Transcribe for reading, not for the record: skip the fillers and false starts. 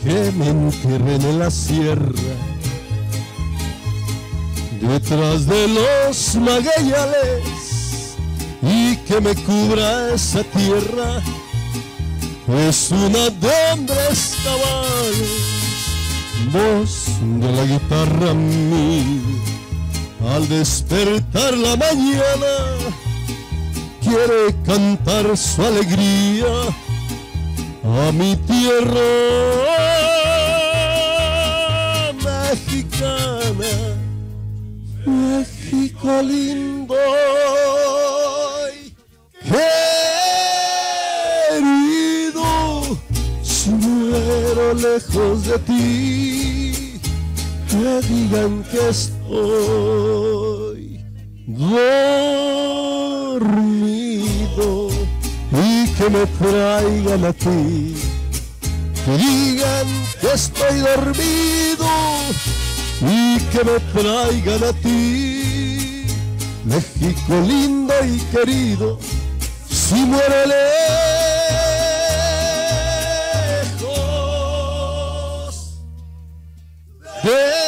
que me entierren en la sierra, detrás de los magueyales, y que me cubra esa tierra, es una de hombres caballos, voz de la guitarra mía. Al despertar la mañana, quiere cantar su alegría a mi tierra mexicana. México lindo y querido, si muero lejos de ti, que digan que estoy dormido y que me traigan a ti, que digan que estoy dormido y que me traigan a ti, México lindo y querido, si muero lejos de